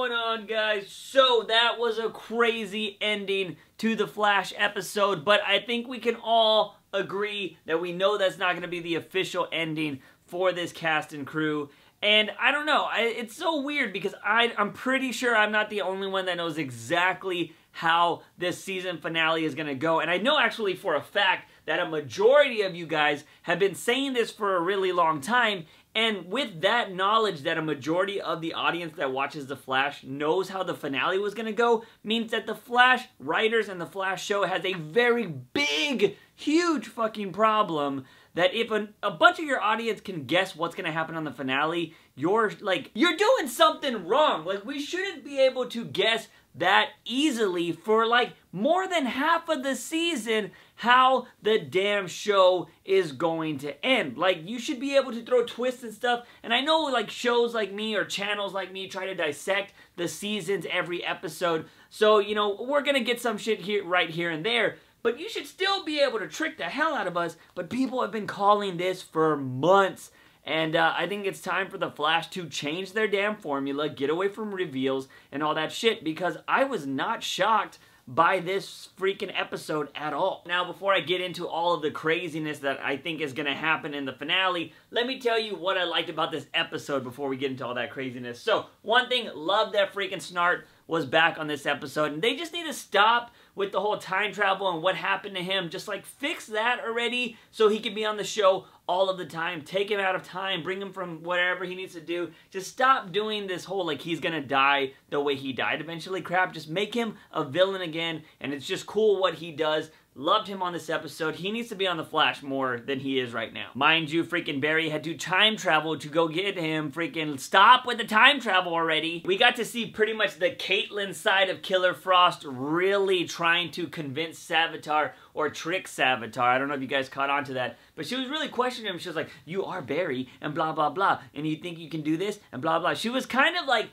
going on, guys? So that was a crazy ending to the Flash episode, but I think we can all agree that we know that's not going to be the official ending for this cast and crew. And I don't know, it's so weird because I'm pretty sure I'm not the only one that knows exactly how this season finale is going to go. And I know actually for a fact that a majority of you guys have been saying this for a really long time. And with that knowledge that a majority of the audience that watches The Flash knows how the finale was going to go, means that the Flash writers and the Flash show has a very big, huge fucking problem that if a bunch of your audience can guess what's going to happen on the finale, you're doing something wrong. Like, we shouldn't be able to guess that easily for like more than half of the season how the damn show is going to end. Like, you should be able to throw twists and stuff, and I know like shows like me or channels like me try to dissect the seasons every episode, so you know we're gonna get some shit here right here and there, but you should still be able to trick the hell out of us. But people have been calling this for months. And I think it's time for the Flash to change their damn formula, get away from reveals and all that shit, because I was not shocked by this freaking episode at all. Now, before I get into all of the craziness that I think is going to happen in the finale, let me tell you what I liked about this episode before we get into all that craziness. So, one thing, love that freaking Snart was back on this episode, and they just need to stop with the whole time travel and what happened to him. Just like fix that already so he can be on the show all of the time. Take him out of time, bring him from whatever he needs to do. Just stop doing this whole like he's gonna die the way he died eventually crap. Just make him a villain again, and it's just cool what he does. Loved him on this episode. He needs to be on the Flash more than he is right now. Mind you, freaking Barry had to time travel to go get him. Freaking stop with the time travel already. We got to see pretty much the Caitlyn side of Killer Frost really trying to convince Savitar or trick Savitar. I don't know if you guys caught on to that, but she was really questioning him. She was like, you are Barry and blah, blah, blah, and you think you can do this and blah, blah. She was kind of like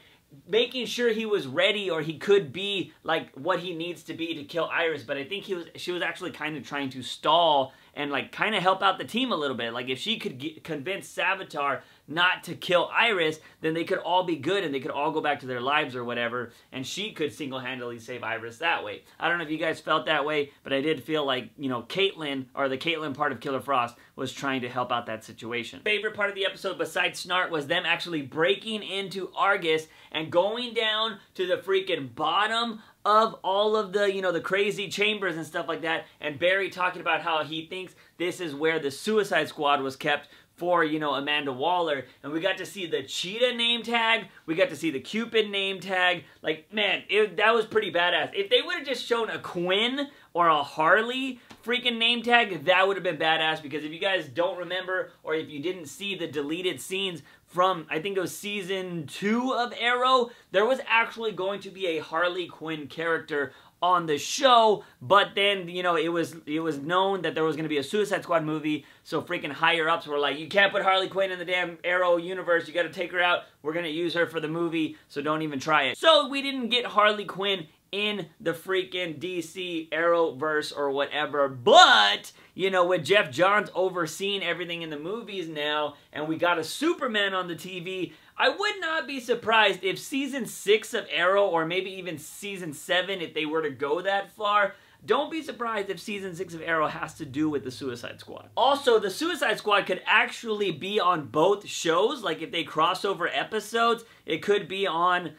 making sure he was ready or he could be like what he needs to be to kill Iris, but I think she was actually kind of trying to stall and like kind of help out the team a little bit. Like if she could convince Savitar not to kill Iris, then they could all be good and they could all go back to their lives or whatever, and she could single-handedly save Iris that way. I don't know if you guys felt that way, but I did feel like, you know, Caitlyn, or the Caitlyn part of Killer Frost, was trying to help out that situation. Favorite part of the episode besides Snart was them actually breaking into Argus and going down to the freaking bottom of all of the, you know, the crazy chambers and stuff like that, and Barry talking about how he thinks this is where the Suicide Squad was kept for, you know, Amanda Waller, and we got to see the Cheetah name tag, we got to see the Cupid name tag. Like, man, that was pretty badass. If they would have just shown a Quinn or a Harley freaking name tag, that would have been badass, because if you guys don't remember, or if you didn't see the deleted scenes from, I think it was season 2 of Arrow, there was actually going to be a Harley Quinn character on the show, but then, you know, it was known that there was going to be a Suicide Squad movie, so freaking higher-ups were like, you can't put Harley Quinn in the damn Arrow universe, you got to take her out, we're going to use her for the movie, so don't even try it. So we didn't get Harley Quinn in the freaking DC Arrowverse or whatever, but, you know, with Jeff Johns overseeing everything in the movies now, and we got a Superman on the TV, I would not be surprised if season 6 of Arrow, or maybe even season 7 if they were to go that far, don't be surprised if season 6 of Arrow has to do with the Suicide Squad. Also, the Suicide Squad could actually be on both shows. Like, if they cross over episodes, it could be on,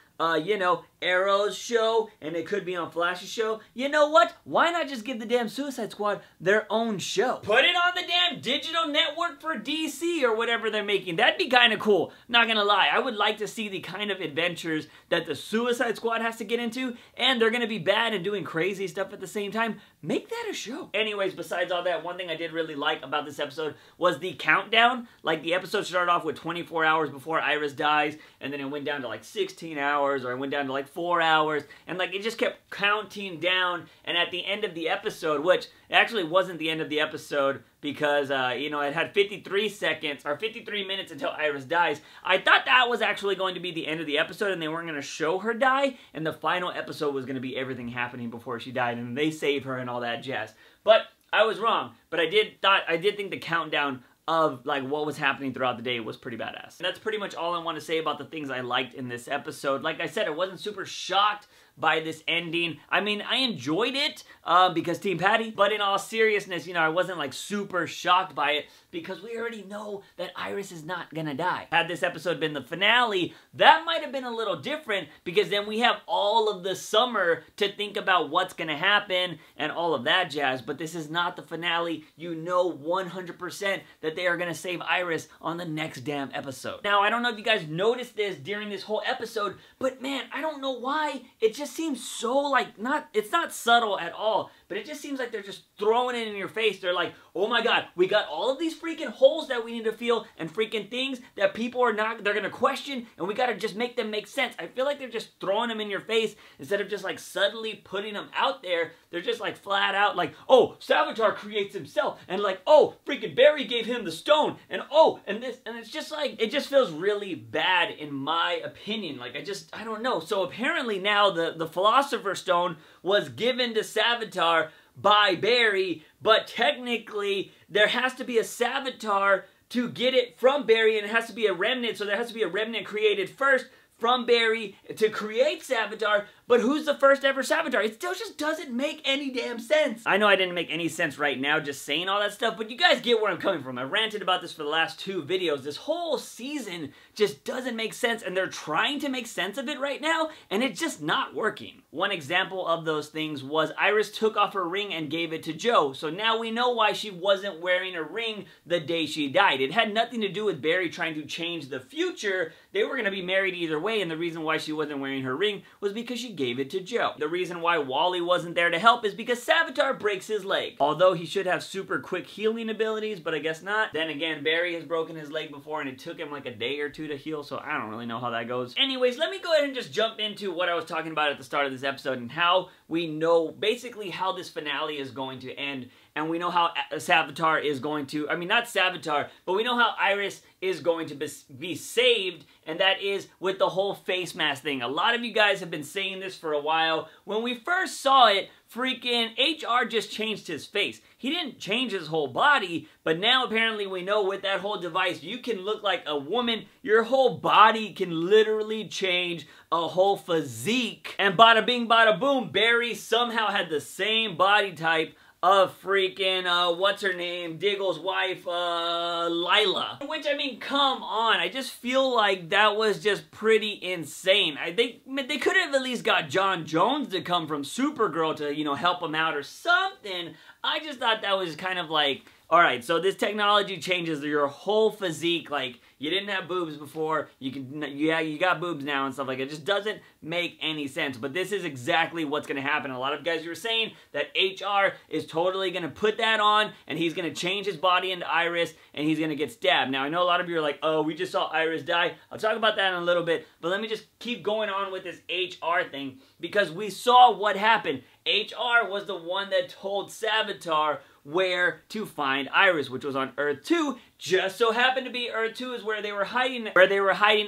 you know, Arrow's show, and it could be on Flash's show. You know what? Why not just give the damn Suicide Squad their own show? Put it on the damn digital network for DC or whatever they're making. That'd be kind of cool. Not gonna lie. I would like to see the kind of adventures that the Suicide Squad has to get into, and they're gonna be bad and doing crazy stuff at the same time. Make that a show. Anyways, besides all that, one thing I did really like about this episode was the countdown. Like, the episode started off with 24 hours before Iris dies, and then it went down to like 16 hours, or it went down to like 4 hours, and like it just kept counting down, and at the end of the episode, which actually wasn't the end of the episode because, you know, it had 53 seconds, or 53 minutes until Iris dies. I thought that was actually going to be the end of the episode, and they weren't going to show her die, and the final episode was going to be everything happening before she died, and they save her and all that jazz. But I was wrong, but I did think the countdown of like what was happening throughout the day was pretty badass. And that's pretty much all I want to say about the things I liked in this episode. Like I said, I wasn't super shocked by this ending. I mean, I enjoyed it because Team Patty, but in all seriousness, you know, I wasn't like super shocked by it because we already know that Iris is not gonna die. Had this episode been the finale, that might have been a little different because then we have all of the summer to think about what's gonna happen and all of that jazz, but this is not the finale. You know 100% that they are gonna save Iris on the next damn episode. Now, I don't know if you guys noticed this during this whole episode, but man, I don't know why, it just seems so like, it's not subtle at all, but it just seems like they're just throwing it in your face. They're like, oh my god, we got all of these freaking holes that we need to fill and freaking things that people are not, they're gonna question, and we gotta just make them make sense. I feel like they're just throwing them in your face instead of just like subtly putting them out there. They're just like flat out like, oh, Savitar creates himself, and like, oh, freaking Barry gave him the stone, and oh, and this, and it's just like, it just feels really bad in my opinion. Like, I don't know. So apparently now the Philosopher's Stone was given to Savitar by Barry, but technically there has to be a Savitar to get it from Barry, and it has to be a remnant, so there has to be a remnant created first from Barry to create Savitar, but who's the first ever Savitar? It still just doesn't make any damn sense. I know I didn't make any sense right now just saying all that stuff, but you guys get where I'm coming from. I ranted about this for the last 2 videos. This whole season just doesn't make sense, and they're trying to make sense of it right now, and it's just not working. One example of those things was Iris took off her ring and gave it to Joe, so now we know why she wasn't wearing a ring the day she died. It had nothing to do with Barry trying to change the future. They were going to be married either way, and the reason why she wasn't wearing her ring was because she gave it to Joe. The reason why Wally wasn't there to help is because Savitar breaks his leg. Although he should have super quick healing abilities, but I guess not. Then again, Barry has broken his leg before and it took him like a day or 2 to heal, so I don't really know how that goes. Anyways, let me go ahead and just jump into what I was talking about at the start of this episode and how we know basically how this finale is going to end. And we know how Savitar is going to, I mean, not Savitar, but we know how Iris is going to be saved, and that is with the whole face mask thing. A lot of you guys have been saying this for a while. When we first saw it, freaking HR just changed his face. He didn't change his whole body, but now apparently we know with that whole device, you can look like a woman. Your whole body can literally change a whole physique. And bada bing, bada boom, Barry somehow had the same body type of freaking, what's her name, Diggle's wife, Lila. Which, I mean, come on, I just feel like that was just pretty insane. They could have at least got John Jones to come from Supergirl to, you know, help him out or something. I just thought that was kind of like, alright, so this technology changes your whole physique, like, you didn't have boobs before, you got boobs now and stuff like that. It just doesn't make any sense, but this is exactly what's going to happen. A lot of guys were saying that HR is totally going to put that on, and he's going to change his body into Iris, and he's going to get stabbed. Now, I know a lot of you are like, oh, we just saw Iris die. I'll talk about that in a little bit, but let me just keep going on with this HR thing, because we saw what happened. HR was the one that told Savitar where to find Iris, which was on Earth 2. Just so happened to be Earth 2 is where they were hiding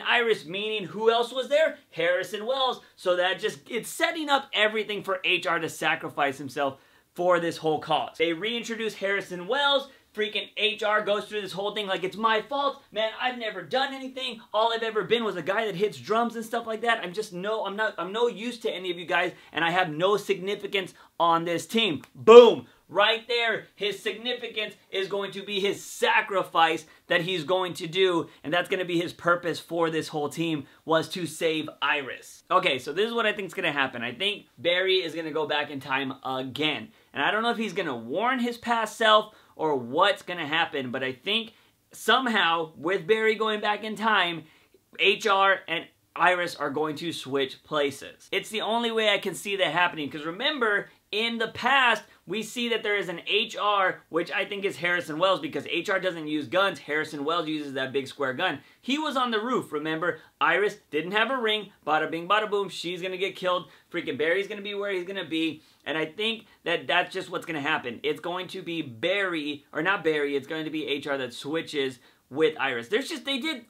Iris, meaning who else was there? Harrison Wells. So that just, it's setting up everything for HR to sacrifice himself for this whole cause. They reintroduce Harrison Wells. Freaking HR goes through this whole thing like it's my fault. Man, I've never done anything. All I've ever been was a guy that hits drums and stuff like that. I'm no use to any of you guys, and I have no significance on this team. Boom. Right there, his significance is going to be his sacrifice that he's going to do, and that's going to be his purpose for this whole team, was to save Iris. Okay, so this is what I think is going to happen. I think Barry is going to go back in time again, and I don't know if he's going to warn his past self or what's going to happen, but I think somehow, with Barry going back in time, HR and Iris are going to switch places. It's the only way I can see that happening, because remember, in the past, we see that there is an HR, which I think is Harrison Wells, because HR doesn't use guns. Harrison Wells uses that big square gun. He was on the roof, remember? Iris didn't have a ring. Bada bing, bada boom. She's going to get killed. Freaking Barry's going to be where he's going to be. And I think that that's just what's going to happen. It's going to be Barry, or not Barry, it's going to be HR that switches with Iris.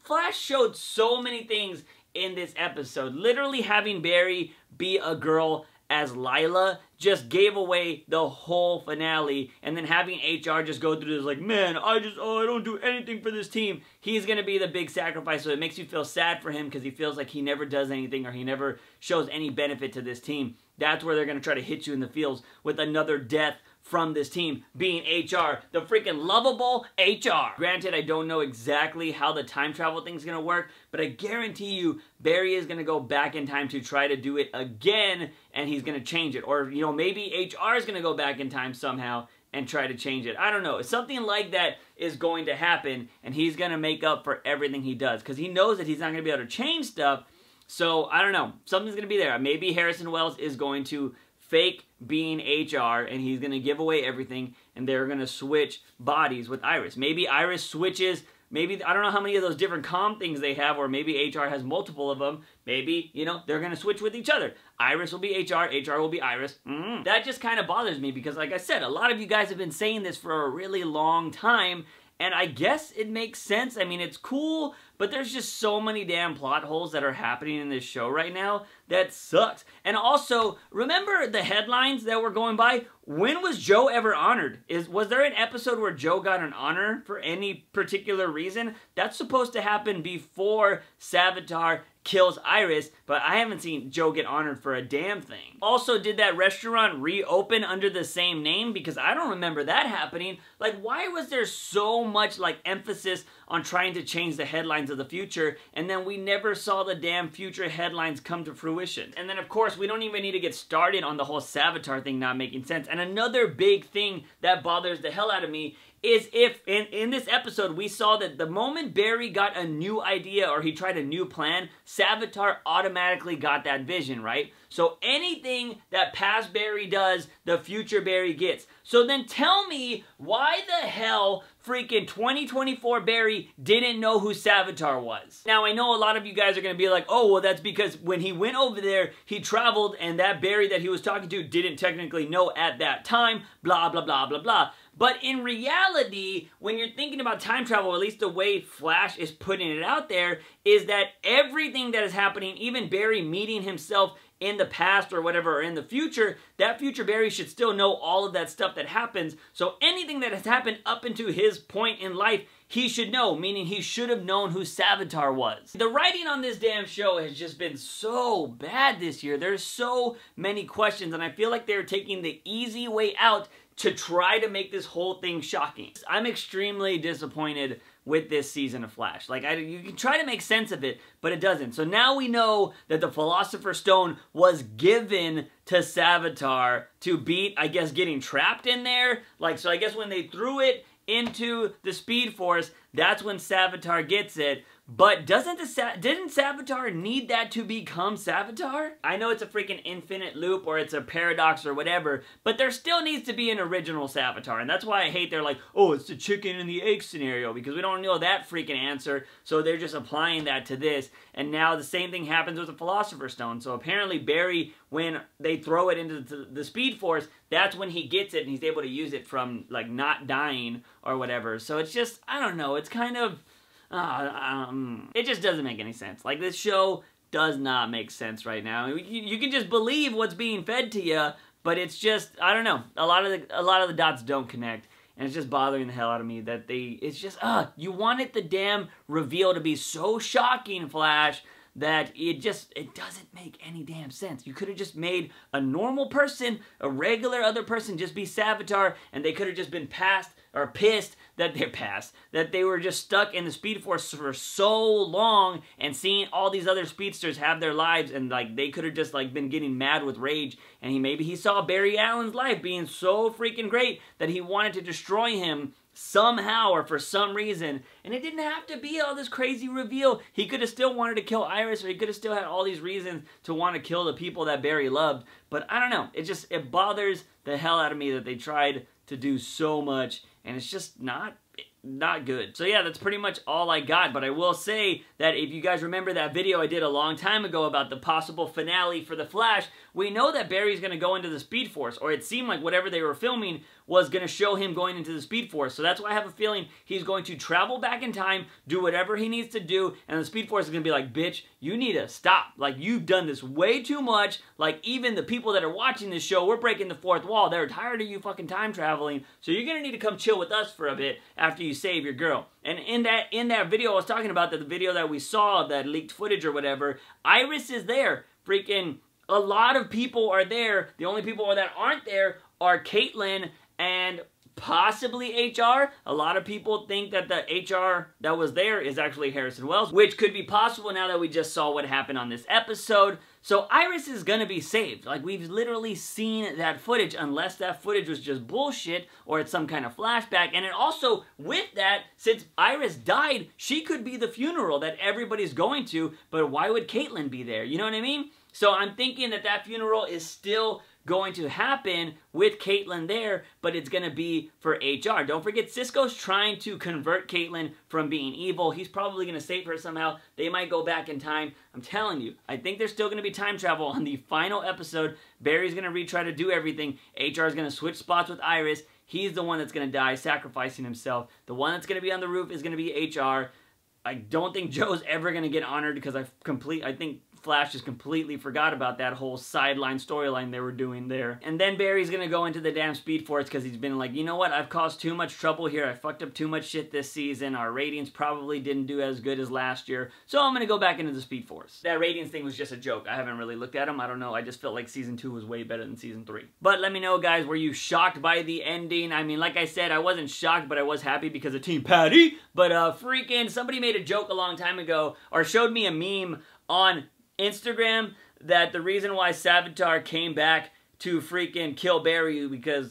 Flash showed so many things in this episode. Literally having Barry be a girl as Lila just gave away the whole finale, and then having HR just go through this like, man, I don't do anything for this team. He's going to be the big sacrifice, so it makes you feel sad for him because he feels like he never does anything or he never shows any benefit to this team. That's where they're going to try to hit you in the feels with another death from this team being HR, the freaking lovable HR. Granted, I don't know exactly how the time travel thing's gonna work, but I guarantee you Barry is gonna go back in time to try to do it again, and he's gonna change it. Or, you know, maybe HR is gonna go back in time somehow and try to change it. I don't know. Something like that is going to happen, and he's gonna make up for everything he does, because he knows that he's not gonna be able to change stuff. So, I don't know. Something's gonna be there. Maybe Harrison Wells is going to fake being HR, and he's going to give away everything, and they're going to switch bodies with Iris. Maybe Iris switches, maybe, I don't know how many of those different comm things they have, or maybe HR has multiple of them. Maybe, you know, they're going to switch with each other. Iris will be HR, HR will be Iris. That just kind of bothers me, because like I said, a lot of you guys have been saying this for a really long time, and I guess it makes sense. I mean, it's cool, but there's just so many damn plot holes that are happening in this show right now that sucks. And also, remember the headlines that were going by? When was Joe ever honored? Was there an episode where Joe got an honor for any particular reason? That's supposed to happen before Savitar kills Iris, but I haven't seen Joe get honored for a damn thing. Also, did that restaurant reopen under the same name? Because I don't remember that happening. Like, why was there so much, like, emphasis on trying to change the headlines of the future, and then we never saw the damn future headlines come to fruition? And then, of course, we don't even need to get started on the whole Savitar thing not making sense. And another big thing that bothers the hell out of me is if, in this episode, we saw that the moment Barry got a new idea or he tried a new plan, Savitar automatically got that vision, right? So anything that past Barry does, the future Barry gets. So then tell me why the hell freaking 2024 Barry didn't know who Savitar was. Now, I know a lot of you guys are going to be like, oh, well, that's because when he went over there, he traveled, and that Barry that he was talking to didn't technically know at that time, blah, blah, blah, blah, blah. But in reality, when you're thinking about time travel, or at least the way Flash is putting it out there, is that everything that is happening, even Barry meeting himself in the past or whatever, or in the future, that future Barry should still know all of that stuff that happens. So anything that has happened up into his point in life, he should know, meaning he should have known who Savitar was. The writing on this damn show has just been so bad this year. There's so many questions, and I feel like they're taking the easy way out to try to make this whole thing shocking. I'm extremely disappointed with this season of Flash. Like, you can try to make sense of it, but it doesn't. So now we know that the Philosopher's Stone was given to Savitar to beat, I guess, getting trapped in there. Like, so I guess when they threw it into the Speed Force, that's when Savitar gets it. But didn't Savitar need that to become Savitar? I know it's a freaking infinite loop or it's a paradox or whatever, but there still needs to be an original Savitar. And that's why I hate they're like, oh, it's the chicken and the egg scenario, because we don't know that freaking answer, so they're just applying that to this. And now the same thing happens with the Philosopher's Stone. So apparently Barry, when they throw it into the Speed Force, that's when he gets it and he's able to use it from, like, not dying or whatever. So it's just, I don't know, it's kind of... it just doesn't make any sense. Like, this show does not make sense right now. You can just believe what's being fed to you, but it's just, I don't know. A lot of the dots don't connect, and it's just bothering the hell out of me that it's just, you wanted the damn reveal to be so shocking, Flash, that it doesn't make any damn sense. You could have just made a normal person, a regular other person, just be Savitar, and they could have just been pissed that they were just stuck in the Speed Force for so long and seeing all these other speedsters have their lives, and like they could have just like been getting mad with rage, and maybe he saw Barry Allen's life being so freaking great that he wanted to destroy him somehow or for some reason, and it didn't have to be all this crazy reveal. He could have still wanted to kill Iris, or he could have still had all these reasons to want to kill the people that Barry loved, but I don't know. It bothers the hell out of me that they tried to do so much, and it's just not good. So yeah, that's pretty much all I got, but I will say that if you guys remember that video I did a long time ago about the possible finale for The Flash, we know that Barry's going to go into the Speed Force, or it seemed like whatever they were filming was going to show him going into the Speed Force. So that's why I have a feeling he's going to travel back in time, do whatever he needs to do, and the Speed Force is going to be like, bitch, you need to stop. Like, you've done this way too much. Like, even the people that are watching this show, we're breaking the fourth wall. They're tired of you fucking time traveling, so you're going to need to come chill with us for a bit after you save your girl. And in that video I was talking about, the video that we saw, that leaked footage or whatever, Iris is there. Freaking a lot of people are there. The only people that aren't there are Caitlyn and possibly HR. A lot of people think that the HR that was there is actually Harrison Wells, which could be possible now that we just saw what happened on this episode. So Iris is gonna be saved. Like, we've literally seen that footage, unless that footage was just bullshit or it's some kind of flashback. And it also, with that, since Iris died, she could be the funeral that everybody's going to, but why would Caitlyn be there? You know what I mean? So I'm thinking that that funeral is still going to happen with Caitlyn there, but it's going to be for HR. Don't forget, Cisco's trying to convert Caitlyn from being evil. He's probably going to save her somehow. They might go back in time. I'm telling you, I think there's still going to be time travel on the final episode. Barry's going to retry to do everything. HR is going to switch spots with Iris. He's the one that's going to die, sacrificing himself. The one that's going to be on the roof is going to be HR. I don't think Joe's ever going to get honored because I think Flash just completely forgot about that whole sideline storyline they were doing there. And then Barry's gonna go into the damn Speed Force because he's been like, you know what, I've caused too much trouble here. I fucked up too much shit this season. Our ratings probably didn't do as good as last year. So I'm gonna go back into the Speed Force. That ratings thing was just a joke. I haven't really looked at them. I don't know. I just felt like season 2 was way better than season 3. But let me know, guys, were you shocked by the ending? I mean, like I said, I wasn't shocked, but I was happy because of Team Patty. But freaking somebody made a joke a long time ago, or showed me a meme on Instagram, that the reason why Savitar came back to freaking kill Barry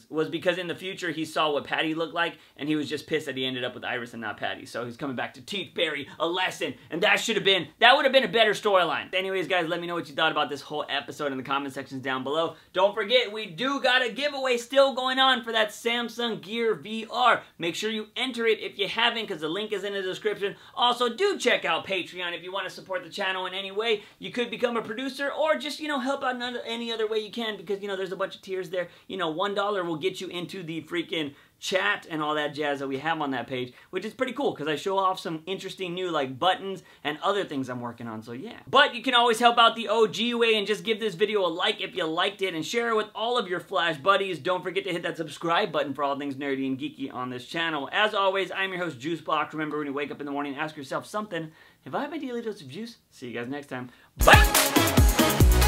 was because in the future he saw what Patty looked like, and he was just pissed that he ended up with Iris and not Patty. So he's coming back to teach Barry a lesson, and that would have been a better storyline. Anyways, guys, let me know what you thought about this whole episode in the comment sections down below. Don't forget, we do got a giveaway still going on for that Samsung Gear VR. Make sure you enter it if you haven't, because the link is in the description. Also, do check out Patreon if you want to support the channel in any way. You could become a producer, or just, you know, help out in any other way you can, because, you know, there's a bunch of tiers there. You know, $1 will get you into the freaking chat and all that jazz that we have on that page, which is pretty cool because I show off some interesting new like buttons and other things I'm working on, so yeah. But you can always help out the OG way and just give this video a like if you liked it, and share it with all of your Flash buddies. Don't forget to hit that subscribe button for all things nerdy and geeky on this channel. As always, I'm your host, JUICEbox. Remember, when you wake up in the morning, ask yourself something. Have I had my daily dose of juice? See you guys next time. Bye!